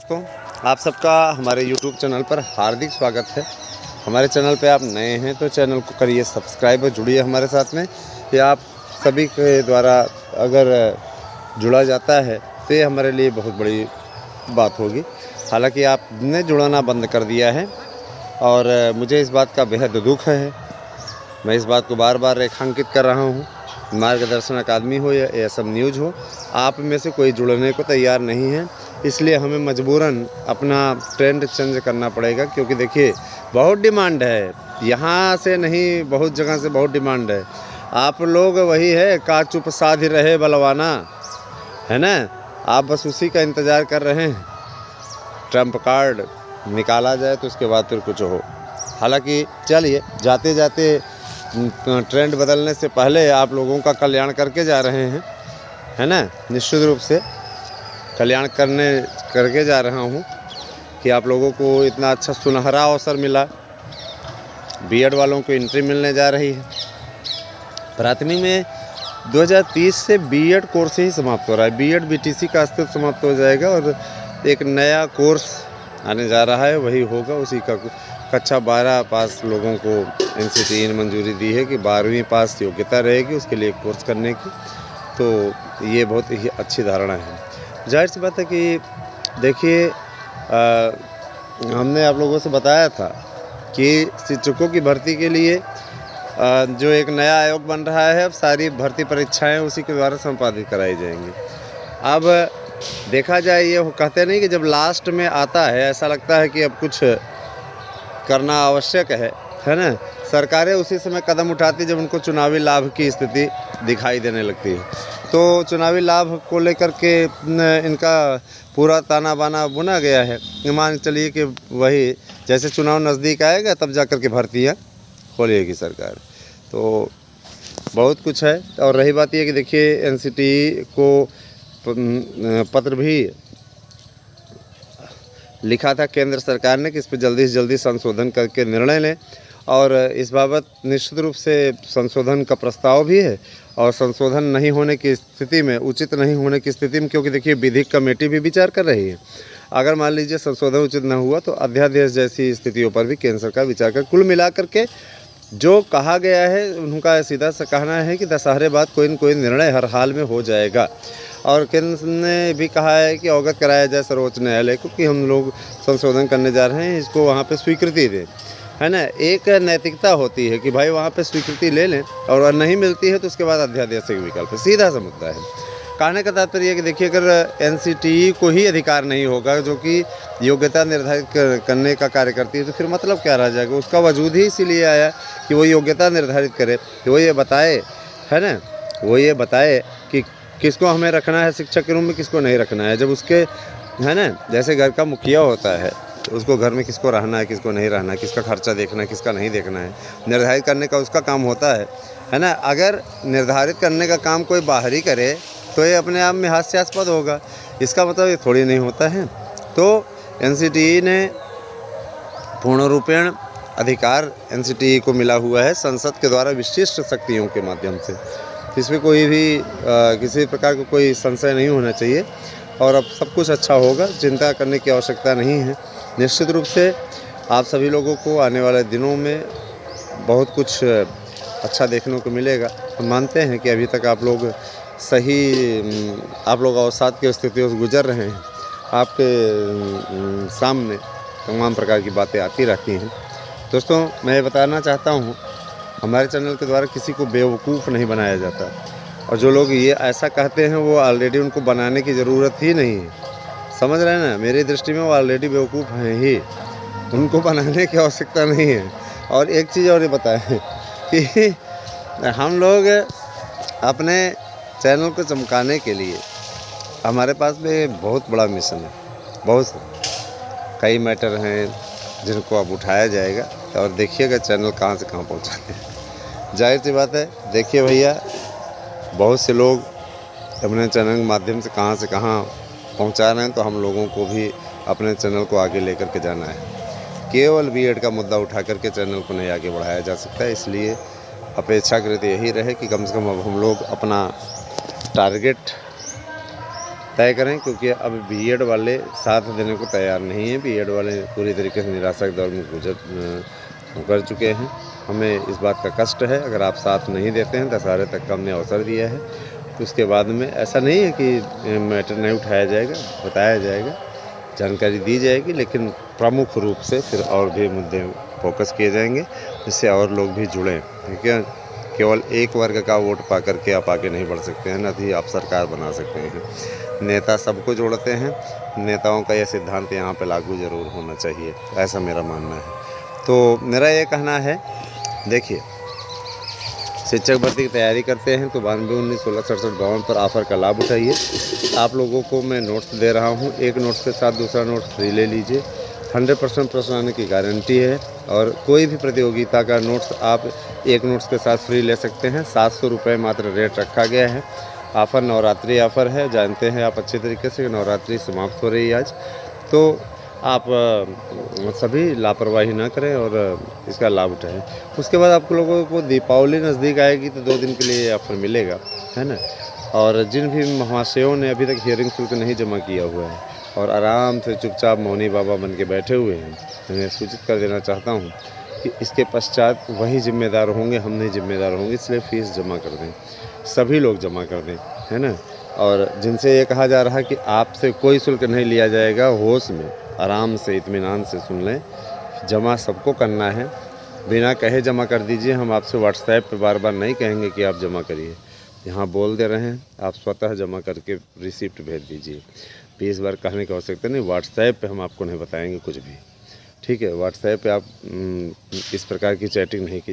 दोस्तों, आप सबका हमारे YouTube चैनल पर हार्दिक स्वागत है। हमारे चैनल पे आप नए हैं तो चैनल को करिए सब्सक्राइब और जुड़िए हमारे साथ में। ये आप सभी के द्वारा अगर जुड़ा जाता है तो ये हमारे लिए बहुत बड़ी बात होगी। हालांकि आपने जुड़ना बंद कर दिया है और मुझे इस बात का बेहद दुख है। मैं इस बात को बार बार रेखांकित कर रहा हूँ। मार्गदर्शन अकादमी हो या एएसएम न्यूज़ हो, आप में से कोई जुड़ने को तैयार नहीं है, इसलिए हमें मजबूरन अपना ट्रेंड चेंज करना पड़ेगा। क्योंकि देखिए, बहुत डिमांड है, यहाँ से नहीं बहुत जगह से बहुत डिमांड है। आप लोग वही है का चुप साध रहे बलवाना, है ना। आप बस उसी का इंतज़ार कर रहे हैं, ट्रम्प कार्ड निकाला जाए तो उसके बाद फिर कुछ हो। हालांकि चलिए, जाते जाते ट्रेंड बदलने से पहले आप लोगों का कल्याण करके जा रहे हैं, है ना। निश्चित रूप से कल्याण करके जा रहा हूँ कि आप लोगों को इतना अच्छा सुनहरा अवसर मिला। बीएड वालों को एंट्री मिलने जा रही है। प्राथमिक में 2030 से बीएड कोर्स ही समाप्त हो रहा है। बीएड बीटीसी का अस्तित्व समाप्त हो जाएगा और एक नया कोर्स आने जा रहा है, वही होगा। उसी का कक्षा 12 पास लोगों को एनसीटीई ने मंजूरी दी है कि 12वीं पास योग्यता रहेगी उसके लिए कोर्स करने की। तो ये बहुत ही अच्छी धारणा है। जाहिर सी बात है कि देखिए, हमने आप लोगों से बताया था कि शिक्षकों की भर्ती के लिए जो एक नया आयोग बन रहा है, अब सारी भर्ती परीक्षाएं उसी के द्वारा संपादित कराई जाएंगी। अब देखा जाए, ये कहते नहीं कि जब लास्ट में आता है ऐसा लगता है कि अब कुछ करना आवश्यक है ना। सरकारें उसी समय कदम उठाती जब उनको चुनावी लाभ की स्थिति दिखाई देने लगती है। तो चुनावी लाभ को लेकर के इनका पूरा ताना बाना बुना गया है। मान चलिए कि वही जैसे चुनाव नज़दीक आएगा तब जा कर के भर्तियाँ खोलेगी सरकार। तो बहुत कुछ है। और रही बात ये कि देखिए, एनसीटीई को पत्र भी लिखा था केंद्र सरकार ने कि इस पर जल्दी से जल्दी संशोधन करके निर्णय लें। और इस बाबत निश्चित रूप से संशोधन का प्रस्ताव भी है। और संशोधन नहीं होने की स्थिति में, उचित नहीं होने की स्थिति में, क्योंकि देखिए विधिक कमेटी भी विचार कर रही है, अगर मान लीजिए संशोधन उचित न हुआ तो अध्यादेश जैसी स्थितियों पर भी केंद्र सरकार विचार कर। कुल मिलाकर के जो कहा गया है उनका सीधा सा कहना है कि दशहरे बाद कोई न कोई निर्णय हर हाल में हो जाएगा। और केंद्र ने भी कहा है कि अवगत कराया जाए सर्वोच्च न्यायालय को कि हम लोग संशोधन करने जा रहे हैं, इसको वहाँ पे स्वीकृति दें, है ना। एक नैतिकता होती है कि भाई वहाँ पे स्वीकृति ले लें, और नहीं मिलती है तो उसके बाद अध्यादेश के विकल्प है। सीधा सा मुद्दा है। कहने का तात्पर्य है कि देखिए, अगर एनसीटीई को ही अधिकार नहीं होगा जो कि योग्यता निर्धारित करने का कार्य करती है, तो फिर मतलब क्या रह जाएगा। उसका वजूद ही इसीलिए आया कि वो योग्यता निर्धारित करे, कि वो ये बताए, है ना, वो ये बताए कि किसको हमें रखना है शिक्षक के रूप में, किसको नहीं रखना है। जब उसके, है ना, जैसे घर का मुखिया होता है तो उसको घर में किसको रहना है, किसको नहीं रहना है, किसका खर्चा देखना है, किसका नहीं देखना है, निर्धारित करने का उसका काम होता है ना। अगर निर्धारित करने का काम कोई बाहरी करे तो ये अपने आप में हास्यास्पद होगा। इसका मतलब ये थोड़ी नहीं होता है। तो एनसीटीई ने पूर्ण रूपेण अधिकार एनसीटीई को मिला हुआ है संसद के द्वारा विशिष्ट शक्तियों के माध्यम से। इसमें कोई भी किसी प्रकार का कोई संशय नहीं होना चाहिए और अब सब कुछ अच्छा होगा, चिंता करने की आवश्यकता नहीं है। निश्चित रूप से आप सभी लोगों को आने वाले दिनों में बहुत कुछ अच्छा देखने को मिलेगा। हम मानते हैं कि अभी तक आप लोग अवसाद की स्थितियों से गुजर रहे हैं। आपके सामने तमाम प्रकार की बातें आती रहती हैं। दोस्तों, मैं ये बताना चाहता हूँ, हमारे चैनल के द्वारा किसी को बेवकूफ़ नहीं बनाया जाता। और जो लोग ये ऐसा कहते हैं वो ऑलरेडी उनको बनाने की ज़रूरत ही नहीं है। समझ रहे हैं ना, मेरी दृष्टि में वो ऑलरेडी बेवकूफ़ हैं ही, उनको बनाने की आवश्यकता नहीं है। और एक चीज़ और ये बताएं कि हम लोग अपने चैनल को चमकाने के लिए हमारे पास में बहुत बड़ा मिशन है। बहुत कई मैटर हैं जिनको अब उठाया जाएगा और देखिएगा चैनल कहाँ से कहाँ पहुँचाते हैं। जाहिर सी बात है, देखिए भैया, बहुत से लोग अपने चैनल के माध्यम से कहाँ पहुँचा रहे हैं, तो हम लोगों को भी अपने चैनल को आगे लेकर के जाना है। केवल बीएड का मुद्दा उठा करके चैनल को नहीं आगे बढ़ाया जा सकता है। इसलिए अपेक्षाकृत यही रहे कि कम से कम अब हम लोग अपना टारगेट तय करें, क्योंकि अब बीएड वाले साथ देने को तैयार नहीं हैं। बीएड वाले पूरी तरीके से निराशा के दौर में कर चुके हैं। हमें इस बात का कष्ट है। अगर आप साथ नहीं देते हैं, दशहरे तक का हमने अवसर दिया है, तो उसके बाद में ऐसा नहीं है कि मैटर नहीं उठाया जाएगा, बताया जाएगा, जानकारी दी जाएगी, लेकिन प्रमुख रूप से फिर और भी मुद्दे फोकस किए जाएंगे, जिससे और लोग भी जुड़ें। ठीक है, केवल एक वर्ग का वोट पा करके आप आगे नहीं बढ़ सकते हैं, न ही आप सरकार बना सकते हैं। नेता सबको जोड़ते हैं। नेताओं का यह सिद्धांत यहाँ पे लागू ज़रूर होना चाहिए, ऐसा मेरा मानना है। तो मेरा ये कहना है, देखिए, शिक्षक भर्ती की तैयारी करते हैं तो 92 19 16 67 52 पर ऑफ़र का लाभ उठाइए। आप लोगों को मैं नोट्स दे रहा हूँ, एक नोट्स के साथ दूसरा नोट्स फ्री ले लीजिए। 100% प्रश्न आने की गारंटी है, और कोई भी प्रतियोगिता का नोट्स आप एक नोट्स के साथ फ्री ले सकते हैं। 700 रुपये मात्र रेट रखा गया है। ऑफ़र नवरात्रि ऑफ़र है, जानते हैं आप अच्छे तरीके से, नवरात्रि समाप्त हो रही है आज। तो आप सभी लापरवाही ना करें और इसका लाभ उठाएं। उसके बाद आप लोगों को दीपावली नज़दीक आएगी तो 2 दिन के लिए ऑफ़र मिलेगा, है ना। और जिन भी महाशयों ने अभी तक हियरिंग शुल्क नहीं जमा किया हुआ है और आराम से चुपचाप मौनी बाबा बन के बैठे हुए हैं, मैं सूचित कर देना चाहता हूँ कि इसके पश्चात वही जिम्मेदार होंगे, हम नहीं जिम्मेदार होंगे। इसलिए फ़ीस जमा कर दें, सभी लोग जमा कर दें, है ना। और जिनसे ये कहा जा रहा है कि आपसे कोई शुल्क नहीं लिया जाएगा, होश में आराम से इत्मीनान से सुन लें। जमा सबको करना है, बिना कहे जमा कर दीजिए। हम आपसे व्हाट्सएप पे बार बार नहीं कहेंगे कि आप जमा करिए, यहाँ बोल दे रहे हैं, आप स्वतः जमा करके रिसिप्ट भेज दीजिए। 20 बार कहने की आवश्यकता नहीं, व्हाट्सएप पे हम आपको नहीं बताएंगे कुछ भी। ठीक है, व्हाट्सएप पे आप इस प्रकार की चैटिंग नहीं की